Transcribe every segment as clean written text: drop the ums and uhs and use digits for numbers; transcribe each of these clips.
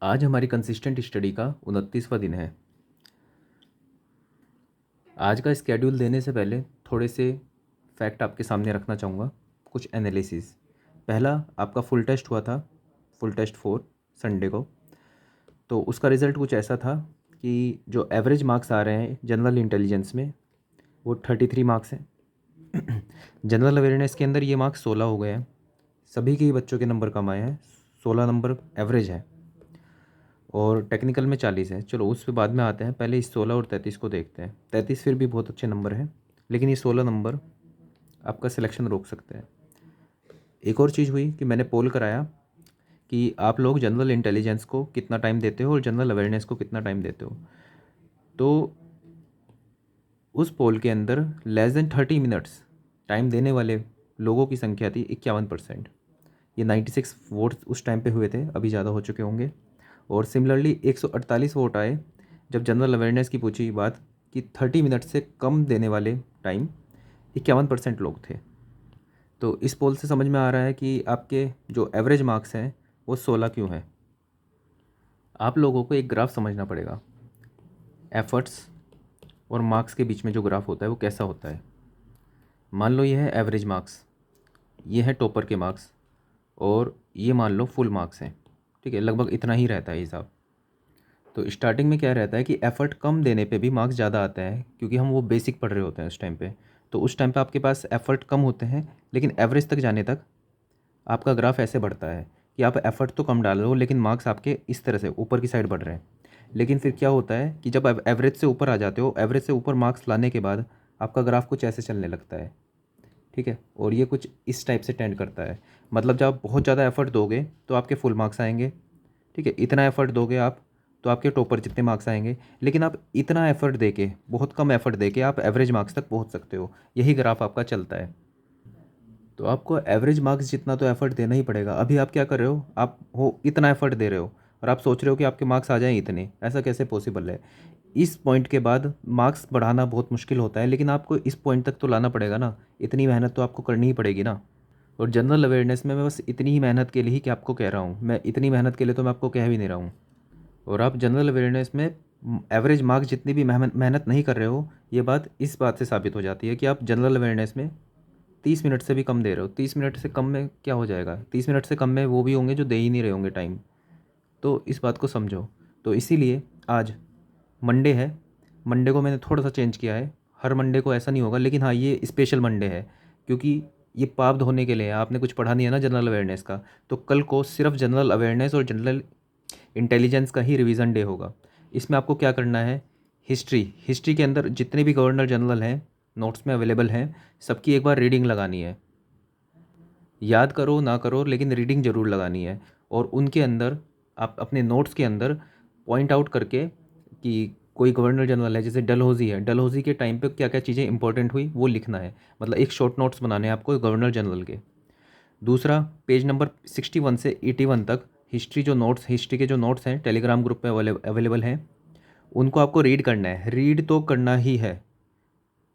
आज हमारी consistent study का 29वां दिन है। आज का स्केड्यूल देने से पहले थोड़े से फैक्ट आपके सामने रखना चाहूँगा, कुछ एनालिसिस। पहला, आपका फुल टेस्ट हुआ था, फुल टेस्ट 4 संडे को। तो उसका रिज़ल्ट कुछ ऐसा था कि जो एवरेज मार्क्स आ रहे हैं जनरल इंटेलिजेंस में वो 33 मार्क्स हैं। जनरल अवेयरनेस के अंदर ये मार्क्स 16 हो गए हैं। सभी के ही बच्चों के नंबर कम आए हैं, 16 नंबर एवरेज है और टेक्निकल में 40 है। चलो उस पे बाद में आते हैं, पहले इस 16 और 33 को देखते हैं। 33 फिर भी बहुत अच्छे नंबर हैं, लेकिन ये 16 नंबर आपका सिलेक्शन रोक सकते हैं। एक और चीज़ हुई कि मैंने पोल कराया कि आप लोग जनरल इंटेलिजेंस को कितना टाइम देते हो और जनरल अवेयरनेस को कितना टाइम देते हो। तो उस पोल के अंदर लेस देन 30 मिनट्स टाइम देने वाले लोगों की संख्या थी 51%। ये 96 वोट उस टाइम पे हुए थे, अभी ज़्यादा हो चुके होंगे। और सिमिलरली 148 वोट आए जब जनरल अवेयरनेस की पूछी बात कि 30 मिनट से कम देने वाले टाइम 51% लोग थे। तो इस पोल से समझ में आ रहा है कि आपके जो एवरेज मार्क्स हैं वो 16 क्यों हैं। आप लोगों को एक ग्राफ समझना पड़ेगा। एफर्ट्स और मार्क्स के बीच में जो ग्राफ होता है वो कैसा होता है। मान लो ये है एवरेज मार्क्स, ये है टॉपर के मार्क्स, और ये मान लो फुल मार्क्स हैं। ठीक है, लगभग इतना ही रहता है हिसाब। तो स्टार्टिंग में क्या रहता है कि एफ़र्ट कम देने पे भी मार्क्स ज़्यादा आते हैं, क्योंकि हम वो बेसिक पढ़ रहे होते हैं उस टाइम पे। तो उस टाइम पे आपके पास एफ़र्ट कम होते हैं, लेकिन एवरेज तक जाने तक आपका ग्राफ ऐसे बढ़ता है कि आप एफ़र्ट तो कम डाल रहे हो लेकिन मार्क्स आपके इस तरह से ऊपर की साइड बढ़ रहे हैं। लेकिन फिर क्या होता है कि जब आप एवरेज से ऊपर आ जाते हो, एवरेज से ऊपर मार्क्स लाने के बाद आपका ग्राफ कुछ ऐसे चलने लगता है। ठीक है, और ये कुछ इस टाइप से टेंड करता है। मतलब जब आप बहुत ज़्यादा एफ़र्ट दोगे तो आपके फुल मार्क्स आएंगे। ठीक है, इतना एफ़र्ट दोगे आप तो आपके टॉपर जितने मार्क्स आएंगे। लेकिन आप इतना एफ़र्ट देके, बहुत कम एफ़र्ट देके आप एवरेज मार्क्स तक पहुंच सकते हो। यही ग्राफ आपका चलता है। तो आपको एवरेज मार्क्स जितना तो एफ़र्ट देना ही पड़ेगा। अभी आप क्या कर रहे हो, आप हो इतना एफ़र्ट दे रहे हो और आप सोच रहे हो कि आपके मार्क्स आ जाएं इतने। ऐसा कैसे पॉसिबल है। इस पॉइंट के बाद मार्क्स बढ़ाना बहुत मुश्किल होता है, लेकिन आपको इस पॉइंट तक तो लाना पड़ेगा ना। इतनी मेहनत तो आपको करनी ही पड़ेगी ना। और जनरल अवेयरनेस में मैं बस इतनी ही मेहनत के लिए ही कि आपको कह रहा हूँ, मैं इतनी मेहनत के लिए तो मैं आपको कह भी नहीं रहा हूँ। और आप जनरल अवेयरनेस में एवरेज मार्क्स जितनी भी मेहनत नहीं कर रहे हो, ये बात इस बात से साबित हो जाती है कि आप जनरल अवेयरनेस में 30 मिनट से भी कम दे रहे हो। 30 मिनट से कम में क्या हो जाएगा, 30 मिनट से कम में वो भी होंगे जो दे ही नहीं रहे होंगे टाइम। तो इस बात को समझो। तो इसीलिए आज मंडे है, मंडे को मैंने थोड़ा सा चेंज किया है। हर मंडे को ऐसा नहीं होगा, लेकिन हाँ ये स्पेशल मंडे है, क्योंकि ये पाप धोने के लिए है। आपने कुछ पढ़ा नहीं है ना जनरल अवेयरनेस का, तो कल को सिर्फ जनरल अवेयरनेस और जनरल इंटेलिजेंस का ही रिवीजन डे होगा। इसमें आपको क्या करना है, हिस्ट्री के अंदर जितने भी गवर्नर जनरल हैं नोट्स में अवेलेबल हैं, सबकी एक बार रीडिंग लगानी है। याद करो ना करो, लेकिन रीडिंग ज़रूर लगानी है। और उनके अंदर आप अपने नोट्स के अंदर पॉइंट आउट करके कि कोई गवर्नर जनरल है, जैसे डलहौजी है, डलहौजी के टाइम पे क्या क्या चीज़ें इंपॉर्टेंट हुई वो लिखना है। मतलब एक शॉर्ट नोट्स बनाने हैं आपको गवर्नर जनरल के। दूसरा, पेज नंबर 61 से 81 तक हिस्ट्री के जो नोट्स हैं टेलीग्राम ग्रुप पे अवेलेबल हैं, उनको आपको रीड करना है। रीड तो करना ही है,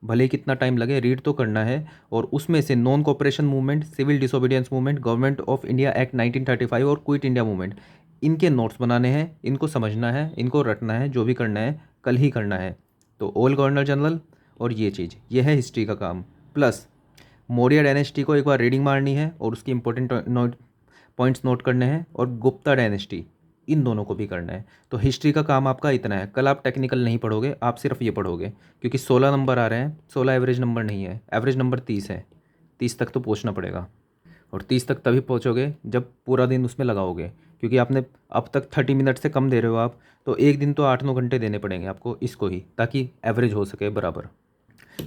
भले ही कितना टाइम लगे, रीड तो करना है। और उसमें से Non Cooperation Movement, Civil Disobedience Movement, Government of India Act 1935 और क्विट इंडिया मूवमेंट, इनके नोट्स बनाने हैं, इनको समझना है, इनको रटना है। जो भी करना है कल ही करना है। तो ऑल गवर्नर जनरल और ये चीज़, ये है हिस्ट्री का काम। प्लस मौर्य डायनेस्टी को एक बार रीडिंग मारनी है और उसकी इंपॉर्टेंट पॉइंट्स नोट करने हैं। और गुप्ता डायनेस्टी, इन दोनों को भी करना है। तो हिस्ट्री का काम आपका इतना है। कल आप टेक्निकल नहीं पढ़ोगे, आप सिर्फ ये पढ़ोगे, क्योंकि 16 नंबर आ रहे हैं। 16 एवरेज नंबर नहीं है, एवरेज नंबर 30 है। 30 तक तो पहुंचना पड़ेगा। और 30 तक तभी पहुंचोगे जब पूरा दिन उसमें लगाओगे, क्योंकि आपने अब तक 30 मिनट से कम दे रहे हो आप। तो एक दिन तो 8-9 घंटे देने पड़ेंगे आपको इसको ही, ताकि एवरेज हो सके बराबर।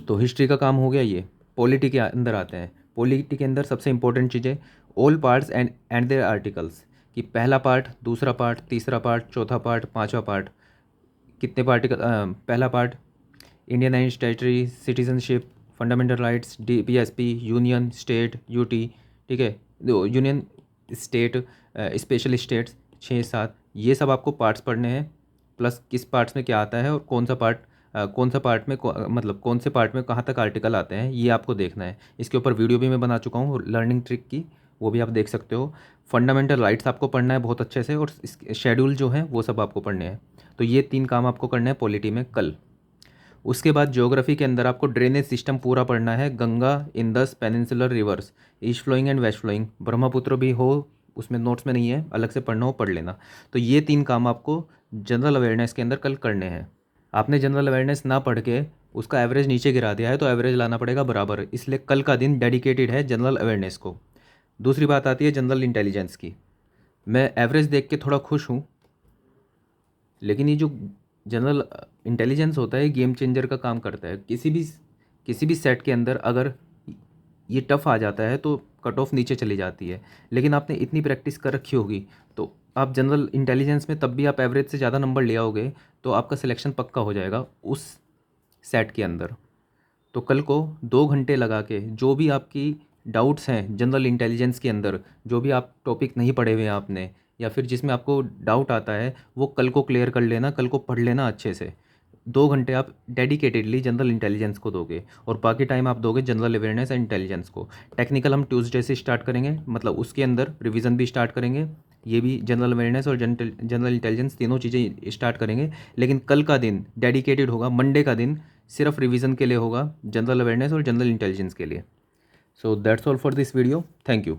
तो हिस्ट्री का काम हो गया ये। पॉलिटी के अंदर आते हैं। पॉलिटी के अंदर सबसे इंपॉर्टेंट चीज़ें all parts and their articles, कि पहला पार्ट, दूसरा पार्ट, तीसरा पार्ट, चौथा पार्ट, पांचवा पार्ट। कितने पार्टिकल, पहला part Indian and territory, citizenship, fundamental rights, DPSP, union, state, UT. ठीक है, यूनियन, स्टेट, स्पेशल स्टेट्स, 6-7, ये सब आपको पार्ट्स पढ़ने हैं। प्लस किस पार्ट्स में क्या आता है और कौन सा पार्ट में मतलब कौन से पार्ट में कहाँ तक आर्टिकल आते हैं, ये आपको देखना है। इसके ऊपर वीडियो भी मैं बना चुका हूँ लर्निंग ट्रिक की, वो भी आप देख सकते हो। फंडामेंटल राइट्स आपको पढ़ना है बहुत अच्छे से, और शेड्यूल जो है वो सब आपको पढ़ने हैं। तो ये 3 काम आपको करने हैं पॉलिटी में कल। उसके बाद ज्योग्राफी के अंदर आपको ड्रेनेज सिस्टम पूरा पढ़ना है, Ganga, Indus, peninsular rivers, east flowing and west flowing, Brahmaputra भी हो, उसमें नोट्स में नहीं है, अलग से पढ़ना हो पढ़ लेना। तो ये 3 काम आपको जनरल अवेयरनेस के अंदर कल करने हैं। आपने जनरल अवेयरनेस ना पढ़ के उसका एवरेज नीचे गिरा दिया है, तो एवरेज लाना पड़ेगा बराबर, इसलिए कल का दिन डेडिकेटेड है जनरल अवेयरनेस को। दूसरी बात आती है जनरल इंटेलिजेंस की। मैं एवरेज देख के थोड़ा खुश हूँ, लेकिन ये जो जनरल इंटेलिजेंस होता है गेम चेंजर का काम करता है। किसी भी सेट के अंदर अगर ये टफ़ आ जाता है तो कट ऑफ नीचे चली जाती है, लेकिन आपने इतनी प्रैक्टिस कर रखी होगी तो आप जनरल इंटेलिजेंस में तब भी आप एवरेज से ज़्यादा नंबर ले आओगे, तो आपका सिलेक्शन पक्का हो जाएगा उस सेट के अंदर। तो कल को 2 घंटे लगा के जो भी आपकी डाउट्स हैं जनरल इंटेलिजेंस के अंदर, जो भी आप टॉपिक नहीं पढ़े हुए हैं आपने, या फिर जिसमें आपको डाउट आता है, वो कल को क्लियर कर लेना, कल को पढ़ लेना अच्छे से। 2 घंटे आप डेडिकेटेडली जनरल इंटेलिजेंस को दोगे, और बाकी टाइम आप दोगे जनरल अवेयरनेस एंड इंटेलिजेंस को। टेक्निकल हम ट्यूसडे से स्टार्ट करेंगे, मतलब उसके अंदर रिवीजन भी स्टार्ट करेंगे, ये भी जनरल अवेयरनेस और जनरल इंटेलिजेंस तीनों चीज़ें स्टार्ट करेंगे। लेकिन कल का दिन डेडिकेटेड होगा, मंडे का दिन सिर्फ रिवीजन के लिए होगा, जनरल अवेयरनेस और जनरल इंटेलिजेंस के लिए। So that's all for this video, thank you.